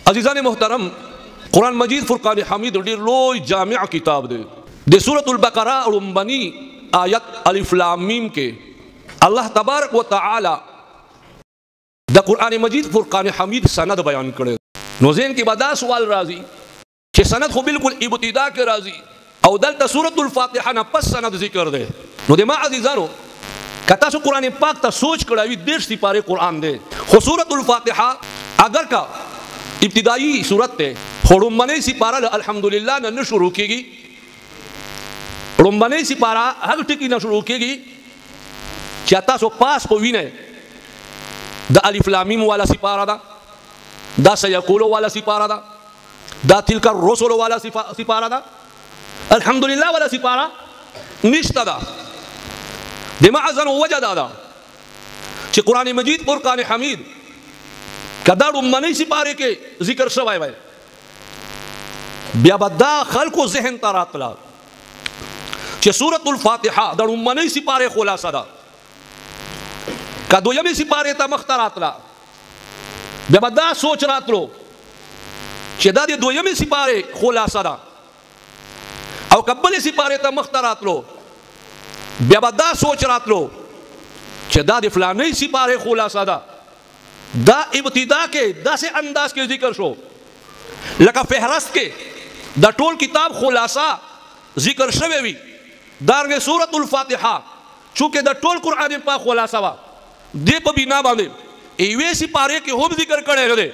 عزیزان محترم، قرآن مجید فرقان حمید ډیر لوی جامع کتاب دی. د سورۃ البقرہ رمبنی آیت الف لام میم کې الله تبارک و تعالی د قرآن مجید فرقان حمید سند بیان کړي. نو ذهن کې به دا سوال راځي چې سند خو بالکل ابتدا کې راځي او دلته سورۃ الفاتحه نه پس سند ذکر دی. نو د ما عزیزانو کتا سو قرآن پاک ته سوچ کړاوی 10 سپاره قرآن دی، خو سورۃ الفاتحه اگر کا ابتدائی صورت تے رمبنی سپارہ الحمدللہ نہ شروع کی گی. رمبنی سپارہ ہر ٹکی نہ شروع کی گی چاہتا سو پاس پوینے دا الف لام میم والا سپارہ دا سیقولو والا سپارہ دا تلک الرسل والا سپارہ دا الحمدللہ والا سپارہ نشتا دا. دماغ ازن وجہ دا چی قرآن مجید فرقان حمید کدا رمبنی سپارے کے ذکر شوائے وائے بیا بدا خلق و ذہن تراتلا چھ سورۃ الفاتحہ دا رمبنی سپارے خلاصہ دا کا دویمی سپارے تا مختراتلا بیا بدا سوچ راتلو چھ دا دی دویمی سپارے خلاصہ دا او قبل سپارے تا مختراتلو بیا بدا سوچ راتلو چھ دا دی فلانی سپارے خلاصہ دا دا ابتدا کے دا سے انداز کے ذکر شو لکا فہرست کے دا ٹول کتاب خلاصہ ذکر شوے وی دارنگے سورۃ الفاتحہ چونکہ دا ٹول قرآن پاک خلاصہ وا دے پا بینا باندے ایوے سی پارے کے ہم ذکر کرے رہے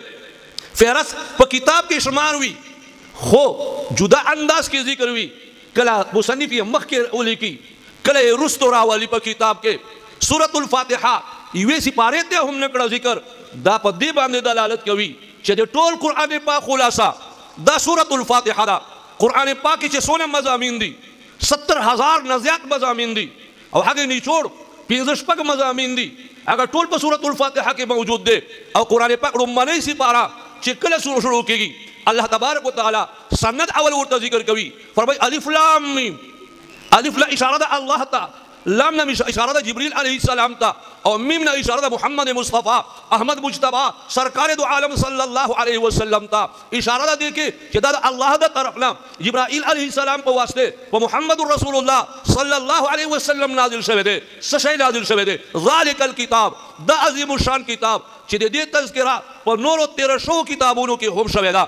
فہرست پا کتاب کے شمار ہوئی خو جدا انداز کے ذکر ہوئی کلا مصنفی مخ کے اولی کی کلا رست راوالی پا کتاب کے سورۃ الفاتحہ ایوے سی پارے تے ہم نکڑا ذکر دا پا دی باندے دلالت کوي چې د ټول قرآن پاک خلاصہ دا سورۃ الفاتحہ دا. قرآن پاک کې چې سونه مضامین دي 70,000 نه زیات مضامین دي او هغه نیچوڑ 15 مضامین دي اگر ټول په سورۃ الفاتحہ کې موجود دي او قرآن پاک رمبنی سپارہ چې کله شروع کیږي الله تبارک وتعالی سند اول ورته ذکر کوي فرمای الف لام میم. الف لا اشاره ده الله تا، لام نہ اشارہ جبریل علیہ السلام تا اور میم نہ اشارہ محمد مصطفیٰ احمد مجتبی سرکار دو عالم صلی اللہ علیہ وسلم تا. اشارہ دے کے کہ اللہ دا طرفنا جبرائیل علیہ السلام کو واسطے و محمد رسول اللہ صلی اللہ علیہ وسلم نازل شوے دے سشے نازل شوے دے. ذالک الکتاب دا عظیم الشان کتاب چھ دے دے تذکرہ پر نور و 1300 کتابونوں کے ہم شوے دا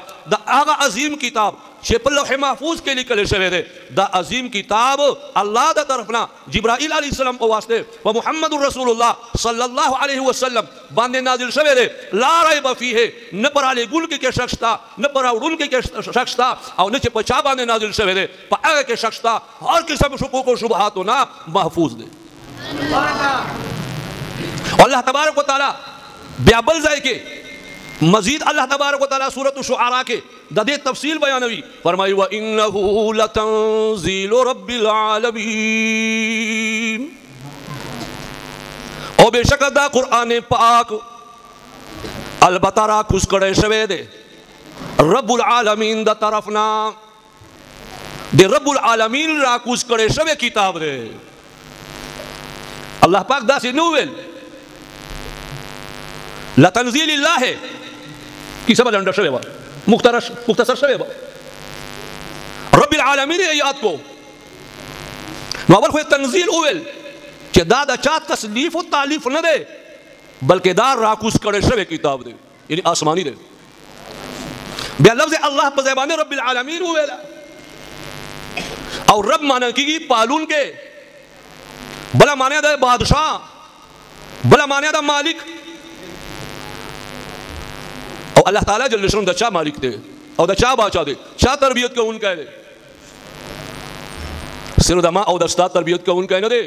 آغا عظیم کتاب چھ پر لوح محفوظ کے لکلے شوے دے. دا عظیم کتاب اللہ دا طرفنا جبرائیل علیہ السلام کو واسطے و محمد رسول اللہ صلی اللہ علیہ وسلم باندے نازل شوے دے. لا ریب فیہ نہ پر آلے گل کے شخص تا نہ پر اڑن کے شخص تا اور نہ چھ پچا باندے نازل شوے دے پا آگے کے شخص تا ہر قسم شکوک و شبہات نا محفوظ دے. اللہ تبارک و تعالی بیابل زائے کے مزید اللہ تبارک و تعالی سورۃ الشعراء کے دے تفصیل بیانوی فرمائی وَإِنَّهُ لَتَنزِيلُ رَبِّ الْعَالَمِينَ. او بے شک دا قرآن پاک البتہ را کس کڑے شوے دے رب العالمین دا طرفنا دے رب العالمین را کس کڑے شوے کتاب دے. اللہ پاک دا سے نوویل لتنزیل اللہ ہے کی سبا لنڈر شوے با مختصر شوے با رب العالمین ایات کو نو اول خوی تنزیل اویل کہ دا چاہ تصلیف و تعلیف نہ دے بلکہ دا راکوس کڑے شوے کتاب دے یعنی آسمانی دے. بیا لفظ اللہ پا زیبان رب العالمین اویلا اور رب معنی کی گی پالون کے بلا معنی دا بادشاہ بلا معنی دا مالک اور اللہ تعالیٰ جل شرم دا چاہ مالک دے اور دا چاہ باچا دے چاہ تربیت کو ان کہہ دے صرف دا ماں اور دا استاد تربیت کو ان کہہ نہ دے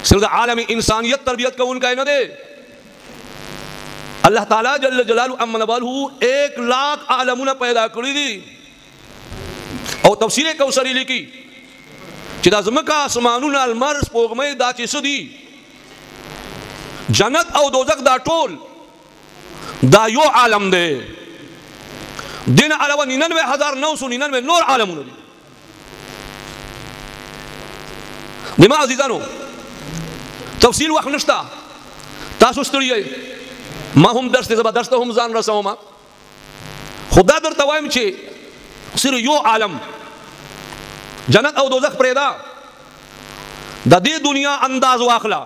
صرف دا عالمی انسانیت تربیت کو ان کہہ نہ دے. اللہ تعالیٰ جل جلالہ امن والہو 1,00,000 عالمون پیدا کری دی اور تفسیر کوثری لکی چدا زمکا اسمانون المرس پوگمئی دا چی سدی جنت او دوزک دا ٹول دا یو عالم دے دین علاوہ 99,999 نور عالمون دی. دماغ عزیزانو تفصیل وقت نشتا تاسو ستړي ما هم درس زبردست هم ځان رسوم خدا درته وایم چې صرف یو عالم جنت او دوزخ پرېدا د دې دنیا انداز واخلا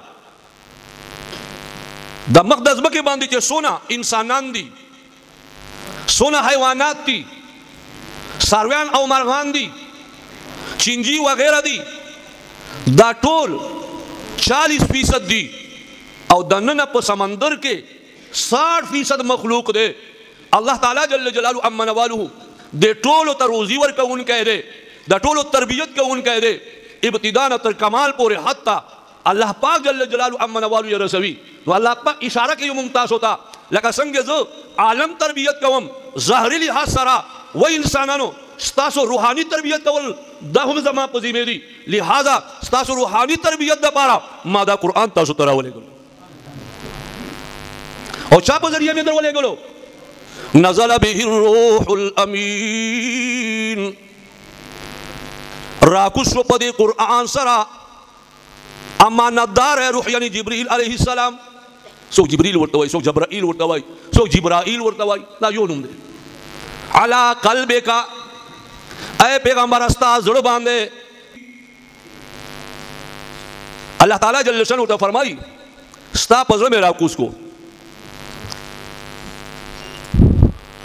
د مقدس مکه باندې چې سونه انسانان دي سونه حیوانات دي سارویان او مرغان دي چینجی وغیرہ دي دا ټول 40% دي او دننه په سمندر کې 60% مخلوق دی الله تعالی جل جلاله امن والو د ټولو ته روزي ورکوونکی دی د ټولو تربیت کوونکی دی ابتداء تر کمال پورې حتی الله پاک جل جلاله امن والو یې رسوي نو الله پاک اشاره کوي ممتاز ہوتا لکه څنګه زه عالم تربیت کوم ظاهري لحاظ سره و انسانانو ستاسو روحاني تربیت کول دا هم زما په ذمه دي لہذا ستاسو روحاني تربیت لپاره ما دا قرآن تاسو ته راولېږلو او چا په ذریعہ مې درولېږلو نزل به الروح الامین راکوس په دې قرآن سره امانتدار روح یعنی جبرائیل علیہ السلام سو جبرائیل ورته وای سو جبرائیل ورته وای سو جبرائیل ورته وای دا یو نوم دی علی قلبک اے پیغمبر استا زړه باندې اللہ تعالیٰ جل شانہ ته فرمای ستا په زړه مې راکوس کو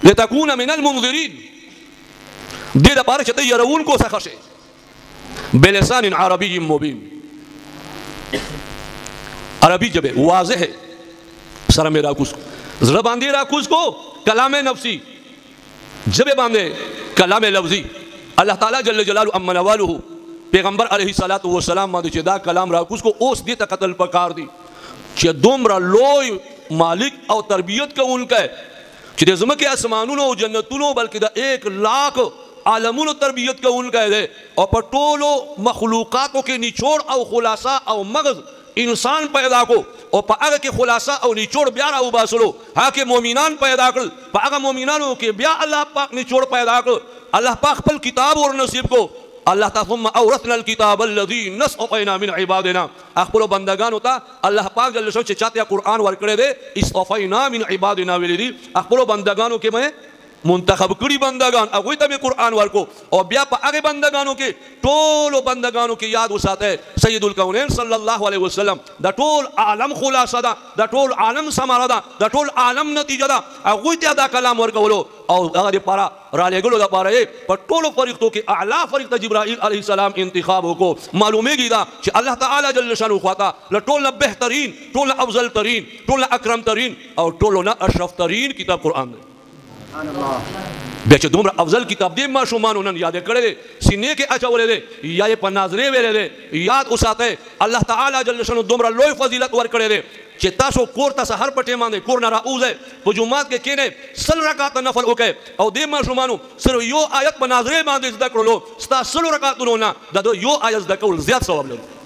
لتكون من المنذرین دې لپاره چې ته يرون کو څخه شي بلسان عربی مبین عربی جب واضح ہے سر میں راکوس کو زړه باندې راکوس کو کلام نفسی جب باندې کلام لفظی اللہ تعالیٰ جل جلالہ امن والو پیغمبر علیہ الصلوۃ والسلام باندې چې دا کلام راکوس کو اوس دې ته قتل پکار دی چې دومره لوی مالک او تربیت کوونکی چې د زمکه اسمانونو او جنتونو بلکې د 1 لاکھ عالمونو تربیت کوونکی دی او په ټولو مخلوقاتو کې نچوړ او خلاصہ او مغز انسان پیدا کو او په هغه کې خلاصہ او نچوړ بیا را وباسلو هغه مومنان پیدا کړل په هغه مومنانو کې بیا الله پاک نچوړ پیدا کړ الله پاک خپل کتاب ور نصیب کو الله تعالی ثم اورثنا الكتاب الذي نصفنا من عبادنا خپل بندگانو ته الله پاک جل شانه چې چاته قرآن ور کړی دی اصطفینا من عبادنا ویلي خپل بندگانو کې مې منتخب کړي بندگان هغه ته مې قرآن ورکو او بیا په هغه بندگانو کې ټولو بندگانو کې یاد وساته سید الکونین صلی الله علیه وسلم دا ټول عالم خلاصه ده دا ټول عالم ثمره ده دا ټول عالم نتیجه ده هغه ته دا کلام ورکولو او هغه لپاره را لګلو لپاره په ټولو فرښتو کې اعلی فرښت جبرائیل علیه السلام انتخاب وکړو معلومیږي دا چې الله تعالی جل شانه خواته له ټول بهترین ټول افضل ترین ټول اکرم ترین او ټول نه اشرف ترین کتاب قرآن دی بیا چې دومره افضل کتاب دی ماشومانو نن یاد کړی دی سینې کې اچولی دی یا یې په ناظرې ویلی دی یاد وساتئ الله تعالی جل شانه دومره لوی فضیلت ورکړی دی چې تاسو کور ته سحر په ټیم باندې کور نه راوځئ په جومات کې کښېنئ 100 رکعاته نفل وکئ او دې ماشومانو صرف یو آیت په ناظرې باندې زده کړلو ستا 100 رکعاتونو نه د یو آیت زده کول زیات ثواب لري